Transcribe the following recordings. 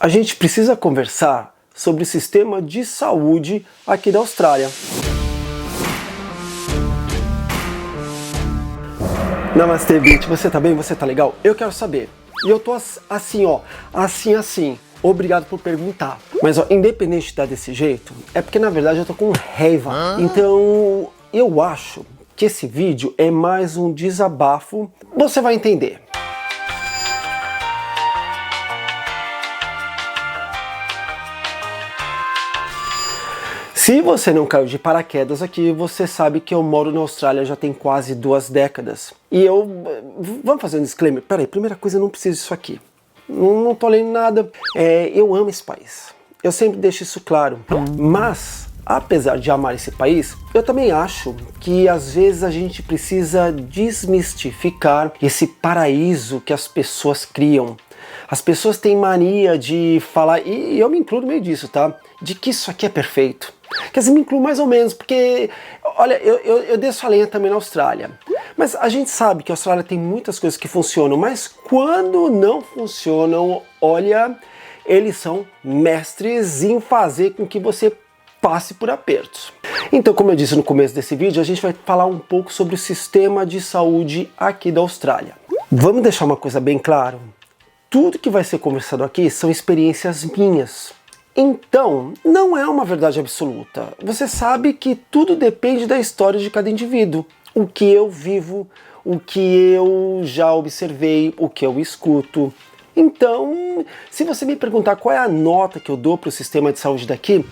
A gente precisa conversar sobre o sistema de saúde aqui da Austrália. Namastê, Bit, você tá bem? Você tá legal? Eu quero saber. E eu tô assim, ó, assim. Obrigado por perguntar. Mas, ó, independente de estar desse jeito, é porque na verdade eu tô com raiva. Então, eu acho que esse vídeo é mais um desabafo. Você vai entender. Se você não caiu de paraquedas aqui, você sabe que eu moro na Austrália já tem quase 2 décadas. E vamos fazer um disclaimer? Peraí, primeira coisa, eu não preciso disso aqui. Não tô lendo nada. Eu amo esse país. Eu sempre deixo isso claro. Mas, apesar de amar esse país, eu também acho que às vezes a gente precisa desmistificar esse paraíso que as pessoas criam. As pessoas têm mania de falar, e eu me incluo no meio disso, tá? De que isso aqui é perfeito. Quer dizer, me incluo mais ou menos, porque, olha, eu desço a lenha também na Austrália. Mas a gente sabe que a Austrália tem muitas coisas que funcionam, mas quando não funcionam, olha, eles são mestres em fazer com que você passe por apertos. Então, como eu disse no começo desse vídeo, a gente vai falar um pouco sobre o sistema de saúde aqui da Austrália. Vamos deixar uma coisa bem clara. Tudo que vai ser conversado aqui são experiências minhas. Então, não é uma verdade absoluta. Você sabe que tudo depende da história de cada indivíduo. O que eu vivo, o que eu já observei, o que eu escuto. Então, se você me perguntar qual é a nota que eu dou para o sistema de saúde daqui,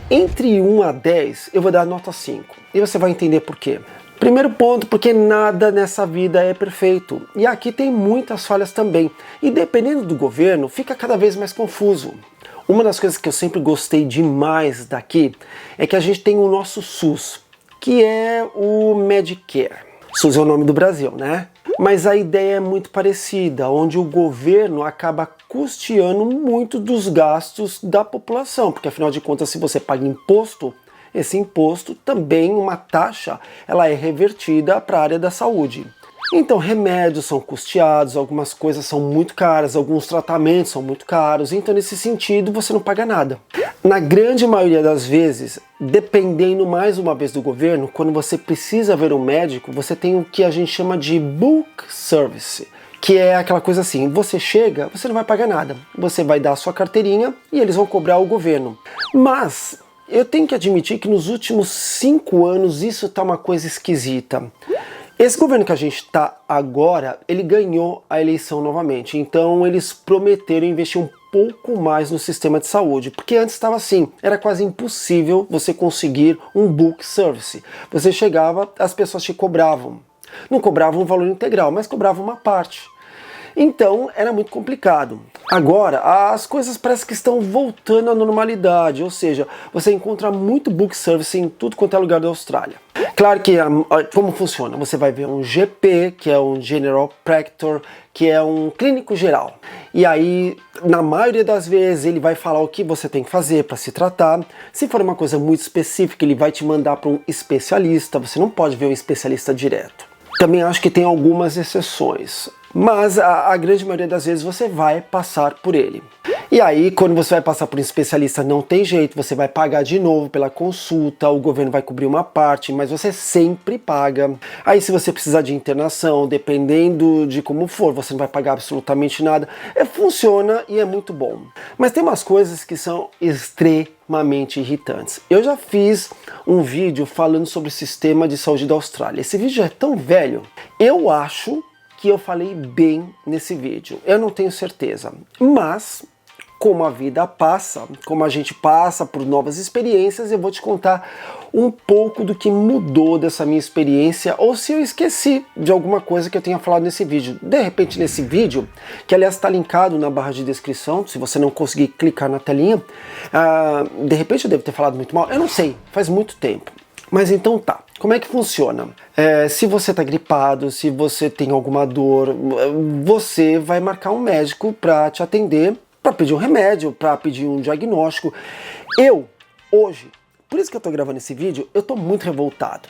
entre 1 a 10, eu vou dar a nota 5. E você vai entender por quê. Primeiro ponto, porque nada nessa vida é perfeito. E aqui tem muitas falhas também. E dependendo do governo, fica cada vez mais confuso. Uma das coisas que eu sempre gostei demais daqui é que a gente tem o nosso SUS, que é o Medicare. SUS é o nome do Brasil, né? Mas a ideia é muito parecida, onde o governo acaba custeando muito dos gastos da população, porque afinal de contas, se você paga imposto, esse imposto também, uma taxa, ela é revertida para a área da saúde. Então, remédios são custeados, algumas coisas são muito caras, alguns tratamentos são muito caros, então nesse sentido você não paga nada. Na grande maioria das vezes, dependendo mais uma vez do governo, quando você precisa ver um médico, você tem o que a gente chama de book service, que é aquela coisa assim, você chega, você não vai pagar nada, você vai dar a sua carteirinha e eles vão cobrar o governo. Mas eu tenho que admitir que nos últimos 5 anos isso tá uma coisa esquisita. Esse governo que a gente está agora, ele ganhou a eleição novamente, então eles prometeram investir um pouco mais no sistema de saúde, porque antes estava assim, era quase impossível você conseguir um book service. Você chegava, as pessoas te cobravam. Não cobravam um valor integral, mas cobravam uma parte. Então era muito complicado. Agora as coisas parecem que estão voltando à normalidade, ou seja, você encontra muito book service em tudo quanto é lugar da Austrália. Claro que como funciona? Você vai ver um GP, que é um General Practitioner, que é um clínico geral. E aí, na maioria das vezes, ele vai falar o que você tem que fazer para se tratar. Se for uma coisa muito específica, ele vai te mandar para um especialista. Você não pode ver um especialista direto. Também acho que tem algumas exceções, mas a grande maioria das vezes você vai passar por ele. E aí, quando você vai passar por um especialista, não tem jeito, você vai pagar de novo pela consulta, o governo vai cobrir uma parte, mas você sempre paga. Aí, se você precisar de internação, dependendo de como for, você não vai pagar absolutamente nada. Funciona e é muito bom. Mas tem umas coisas que são extremamente irritantes. Eu já fiz um vídeo falando sobre o sistema de saúde da Austrália. Esse vídeo já é tão velho, eu acho que eu falei bem nesse vídeo. Eu não tenho certeza, mas como a vida passa, como a gente passa por novas experiências, eu vou te contar um pouco do que mudou dessa minha experiência, ou se eu esqueci de alguma coisa que eu tenha falado nesse vídeo. De repente nesse vídeo, que aliás está linkado na barra de descrição, se você não conseguir clicar na telinha, de repente eu devo ter falado muito mal, eu não sei, faz muito tempo. Mas então tá, como é que funciona? Se você está gripado, se você tem alguma dor, você vai marcar um médico para te atender, para pedir um remédio, para pedir um diagnóstico. Hoje, por isso que eu estou gravando esse vídeo, eu estou muito revoltado.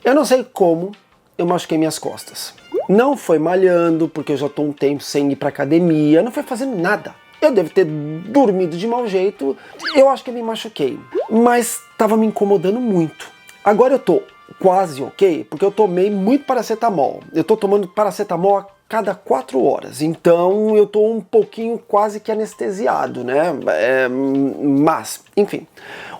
Eu não sei como eu machuquei minhas costas. Não foi malhando, porque eu já estou um tempo sem ir para academia, não foi fazendo nada. Eu devo ter dormido de mau jeito, eu acho que eu me machuquei, mas estava me incomodando muito. Agora eu tô quase ok, porque eu tomei muito paracetamol. Eu tô tomando paracetamol a cada 4 horas, então eu tô um pouquinho quase que anestesiado, né? Mas, enfim,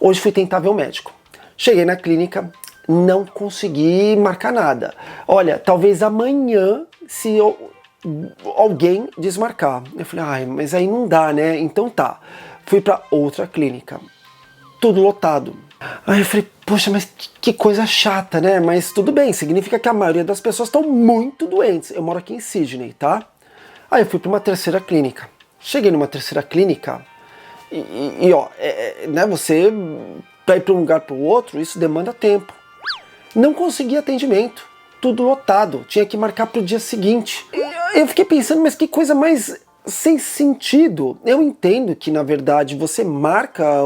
hoje fui tentar ver o médico. Cheguei na clínica, não consegui marcar nada. Olha, talvez amanhã, se alguém desmarcar. Eu falei, ai, mas aí não dá, né? Então tá. Fui para outra clínica, tudo lotado. Aí eu falei, poxa, mas que coisa chata, né? Mas tudo bem, significa que a maioria das pessoas estão muito doentes. Eu moro aqui em Sydney, tá? Aí eu fui para uma terceira clínica. Cheguei numa terceira clínica e ó, né, você, para ir para um lugar para o outro, isso demanda tempo. Não consegui atendimento, tudo lotado, tinha que marcar para o dia seguinte. Eu fiquei pensando, mas que coisa mais sem sentido. Eu entendo que, na verdade, você marca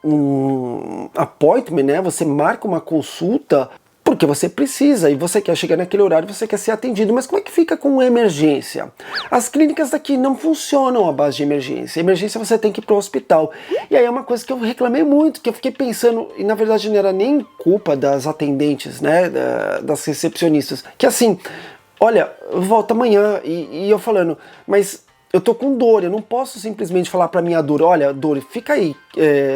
um appointment, né? Você marca uma consulta porque você precisa e você quer chegar naquele horário, você quer ser atendido. Mas como é que fica com emergência? As clínicas daqui não funcionam à base de emergência. Emergência você tem que ir para o hospital. E aí é uma coisa que eu reclamei muito, que eu fiquei pensando, e na verdade não era nem culpa das atendentes, né? Das recepcionistas. Que assim, olha, volta amanhã. E eu falando, mas eu tô com dor, eu não posso simplesmente falar pra minha dor, olha, dor, fica aí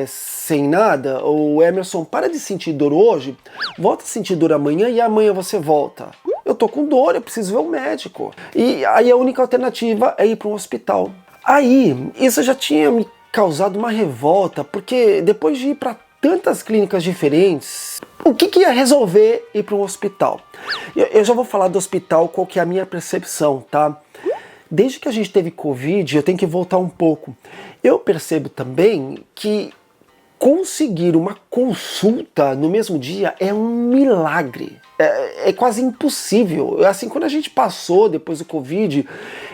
sem nada, ou Emerson, para de sentir dor hoje, volta a sentir dor amanhã e amanhã você volta. Eu tô com dor, eu preciso ver o médico. E aí a única alternativa é ir para um hospital. Aí, isso já tinha me causado uma revolta, porque depois de ir para tantas clínicas diferentes, o que ia resolver ir para um hospital? Eu já vou falar do hospital, qual que é a minha percepção, tá? Desde que a gente teve Covid, eu tenho que voltar um pouco. Eu percebo também que conseguir uma consulta no mesmo dia é um milagre. É quase impossível. Assim, quando a gente passou depois do Covid,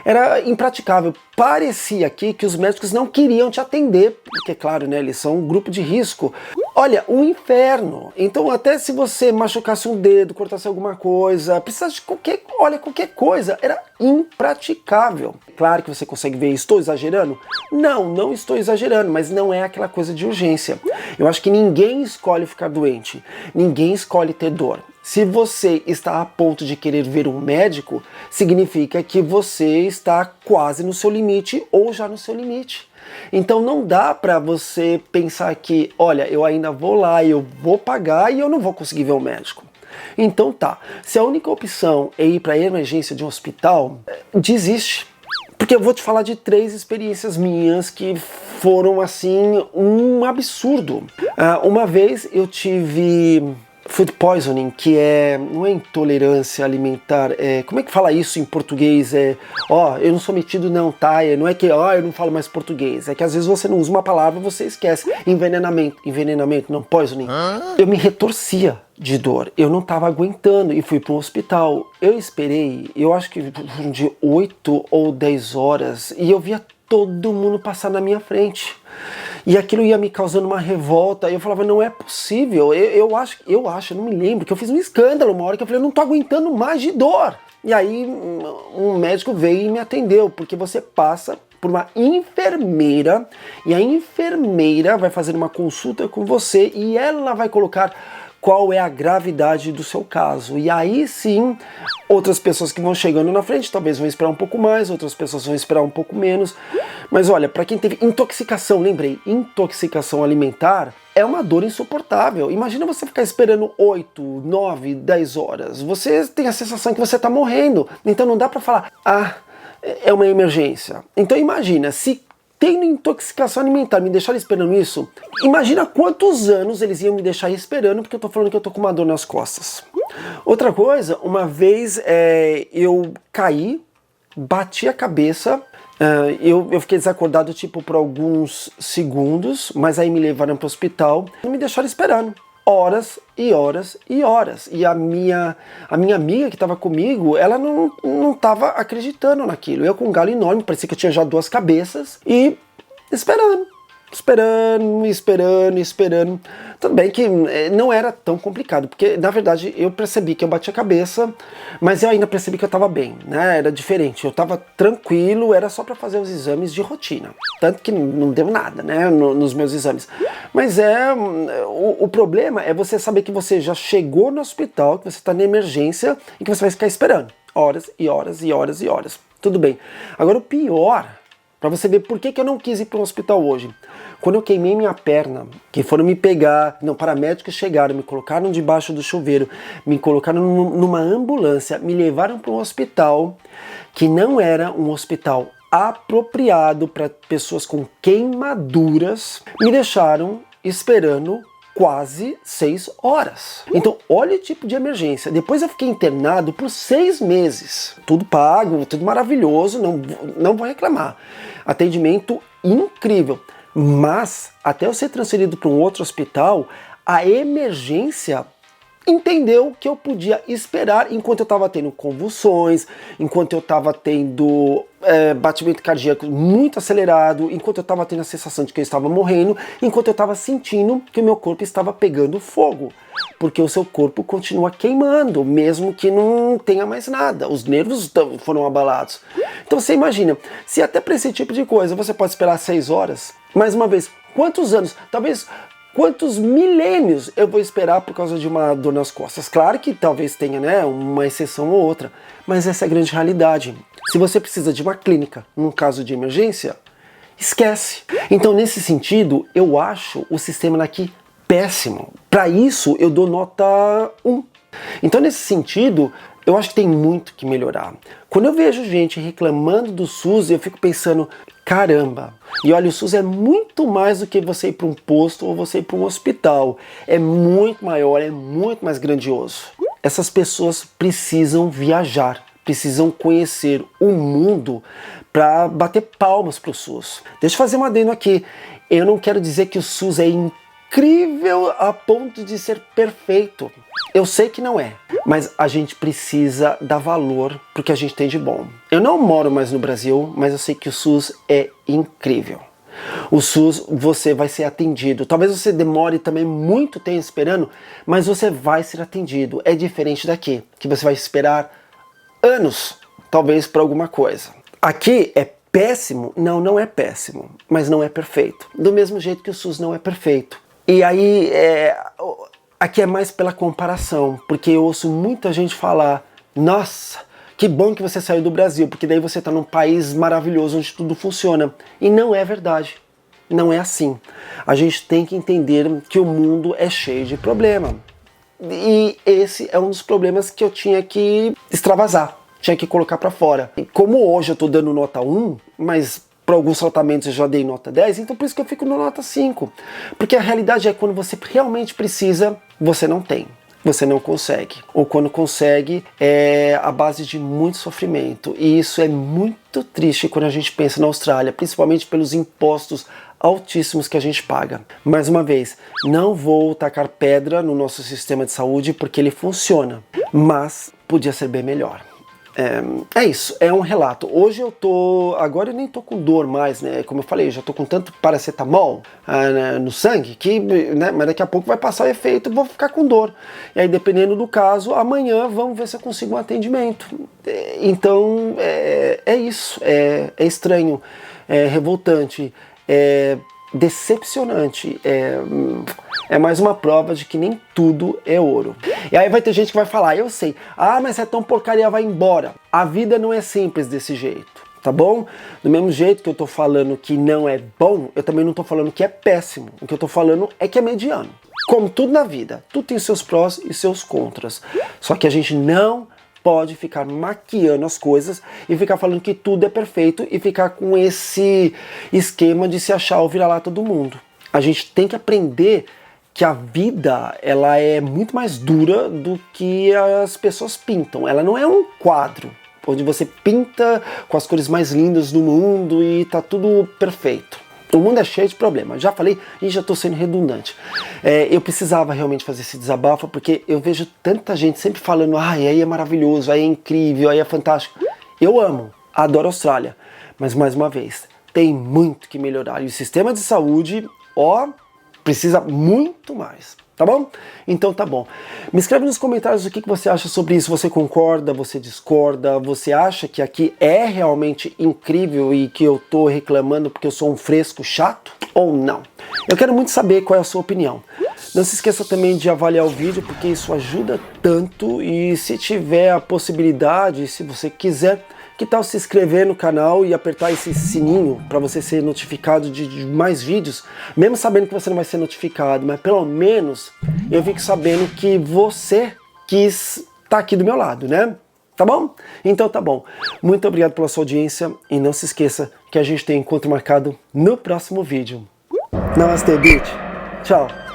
era impraticável. Parecia aqui que os médicos não queriam te atender, porque, claro, né, eles são um grupo de risco. Olha, um inferno. Então, até se você machucasse um dedo, cortasse alguma coisa, precisasse de qualquer coisa, era impraticável. Claro que você consegue ver, estou exagerando? Não estou exagerando, mas não é aquela coisa de urgência. Eu acho que ninguém escolhe ficar doente, ninguém escolhe ter dor. Se você está a ponto de querer ver um médico, significa que você está quase no seu limite ou já no seu limite. Então não dá para você pensar que, olha, eu ainda vou lá, eu vou pagar e eu não vou conseguir ver o médico. Então tá, se a única opção é ir para a emergência de um hospital, desiste. Porque eu vou te falar de 3 experiências minhas que foram assim um absurdo. Uma vez eu tive food poisoning, que não é intolerância alimentar, como é que fala isso em português? Eu não sou metido não, tá? Não é que, eu não falo mais português, é que às vezes você não usa uma palavra e você esquece. Envenenamento, não, poisoning. Eu me retorcia de dor, eu não estava aguentando e fui para um hospital. Eu esperei, eu acho que de 8 ou 10 horas e eu via todo mundo passar na minha frente. E aquilo ia me causando uma revolta. Eu falava, não é possível. Eu acho, eu não me lembro, que eu fiz um escândalo uma hora que eu falei, eu não tô aguentando mais de dor. E aí um médico veio e me atendeu, porque você passa por uma enfermeira e a enfermeira vai fazer uma consulta com você e ela vai colocar qual é a gravidade do seu caso. E aí sim, outras pessoas que vão chegando na frente talvez vão esperar um pouco mais, outras pessoas vão esperar um pouco menos. Mas olha, para quem teve intoxicação, lembrei, intoxicação alimentar é uma dor insuportável. Imagina você ficar esperando 8, 9, 10 horas. Você tem a sensação que você está morrendo. Então não dá para falar, é uma emergência. Então imagina, se tendo intoxicação alimentar, me deixaram esperando isso, imagina quantos anos eles iam me deixar esperando, porque eu tô falando que eu tô com uma dor nas costas. Outra coisa, uma vez eu caí, bati a cabeça, eu fiquei desacordado tipo por alguns segundos, mas aí me levaram para o hospital e me deixaram esperando. Horas e horas e horas. E a minha amiga que estava comigo, ela não estava acreditando naquilo. Eu com um galo enorme, parecia que eu tinha já 2 cabeças, e esperando. esperando, esperando, esperando. Tudo bem que não era tão complicado, porque na verdade eu percebi que eu bati a cabeça, mas eu ainda percebi que eu estava bem, né? Era diferente, eu estava tranquilo, era só para fazer os exames de rotina. Tanto que não deu nada, né, nos meus exames. Mas o problema é você saber que você já chegou no hospital, que você está na emergência e que você vai ficar esperando horas e horas e horas e horas. Tudo bem. Agora o pior, para você ver por que eu não quis ir para um hospital hoje. Quando eu queimei minha perna, que foram me pegar, não, paramédicos chegaram, me colocaram debaixo do chuveiro, me colocaram numa ambulância, me levaram para um hospital que não era um hospital apropriado para pessoas com queimaduras, me deixaram esperando quase 6 horas. Então, olha o tipo de emergência. Depois eu fiquei internado por 6 meses. Tudo pago, tudo maravilhoso, não vou reclamar. Atendimento incrível. Mas, até eu ser transferido para um outro hospital, a emergência entendeu que eu podia esperar enquanto eu estava tendo convulsões, enquanto eu estava tendo batimento cardíaco muito acelerado, enquanto eu estava tendo a sensação de que eu estava morrendo, enquanto eu estava sentindo que o meu corpo estava pegando fogo. Porque o seu corpo continua queimando, mesmo que não tenha mais nada. Os nervos foram abalados. Então você imagina, se até para esse tipo de coisa você pode esperar 6 horas, mais uma vez, quantos anos, talvez quantos milênios eu vou esperar por causa de uma dor nas costas? Claro que talvez tenha, né, uma exceção ou outra, mas essa é a grande realidade. Se você precisa de uma clínica, num caso de emergência, esquece. Então, nesse sentido, eu acho o sistema daqui péssimo. Para isso, eu dou nota 1. Então, nesse sentido, eu acho que tem muito que melhorar. Quando eu vejo gente reclamando do SUS, eu fico pensando, caramba, e olha, o SUS é muito mais do que você ir para um posto ou você ir para um hospital. É muito maior, é muito mais grandioso. Essas pessoas precisam viajar, precisam conhecer o mundo para bater palmas para o SUS. Deixa eu fazer um adendo aqui. Eu não quero dizer que o SUS é incrível a ponto de ser perfeito. Eu sei que não é, mas a gente precisa dar valor pro que a gente tem de bom. Eu não moro mais no Brasil, mas eu sei que o SUS é incrível. O SUS, você vai ser atendido. Talvez você demore também muito tempo esperando, mas você vai ser atendido. É diferente daqui, que você vai esperar anos, talvez, para alguma coisa. Aqui é péssimo? Não, não é péssimo, mas não é perfeito. Do mesmo jeito que o SUS não é perfeito. E aí, aqui é mais pela comparação, porque eu ouço muita gente falar, nossa, que bom que você saiu do Brasil, porque daí você está num país maravilhoso onde tudo funciona. E não é verdade, não é assim. A gente tem que entender que o mundo é cheio de problema. E esse é um dos problemas que eu tinha que extravasar, tinha que colocar para fora. E como hoje eu estou dando nota 1, mas para alguns tratamentos eu já dei nota 10, então por isso que eu fico na nota 5. Porque a realidade é que quando você realmente precisa, você não tem. Você não consegue. Ou quando consegue, é a base de muito sofrimento. E isso é muito triste quando a gente pensa na Austrália, principalmente pelos impostos altíssimos que a gente paga. Mais uma vez, não vou tacar pedra no nosso sistema de saúde porque ele funciona, mas podia ser bem melhor. É isso, é um relato. Hoje agora eu nem tô com dor mais, né? Como eu falei, eu já tô com tanto paracetamol no sangue que, né? Mas daqui a pouco vai passar o efeito e vou ficar com dor. E aí, dependendo do caso, amanhã vamos ver se eu consigo um atendimento. Então, é isso. É estranho, é revoltante, é decepcionante. É mais uma prova de que nem tudo é ouro. E aí vai ter gente que vai falar, eu sei, mas é tão porcaria, vai embora. A vida não é simples desse jeito, tá bom? Do mesmo jeito que eu tô falando que não é bom, eu também não tô falando que é péssimo. O que eu tô falando é que é mediano. Como tudo na vida, tudo tem seus prós e seus contras. Só que a gente não pode ficar maquiando as coisas e ficar falando que tudo é perfeito e ficar com esse esquema de se achar o vira-lata do mundo. A gente tem que aprender que a vida, ela é muito mais dura do que as pessoas pintam. Ela não é um quadro onde você pinta com as cores mais lindas do mundo e tá tudo perfeito. O mundo é cheio de problemas. Já falei e já estou sendo redundante. Eu precisava realmente fazer esse desabafo porque eu vejo tanta gente sempre falando, aí é maravilhoso, aí é incrível, aí é fantástico. Eu amo, adoro a Austrália, mas mais uma vez, tem muito que melhorar. E o sistema de saúde, ó, precisa muito mais. Tá bom? Então tá bom. Me escreve nos comentários o que você acha sobre isso. Você concorda? Você discorda? Você acha que aqui é realmente incrível e que eu tô reclamando porque eu sou um fresco chato? Ou não? Eu quero muito saber qual é a sua opinião. Não se esqueça também de avaliar o vídeo, porque isso ajuda tanto. E se tiver a possibilidade, se você quiser, que tal se inscrever no canal e apertar esse sininho para você ser notificado de mais vídeos, mesmo sabendo que você não vai ser notificado, mas pelo menos eu fico sabendo que você quis estar aqui do meu lado, né? Tá bom? Então tá bom. Muito obrigado pela sua audiência e não se esqueça que a gente tem encontro marcado no próximo vídeo. Namaste, bitch. Tchau.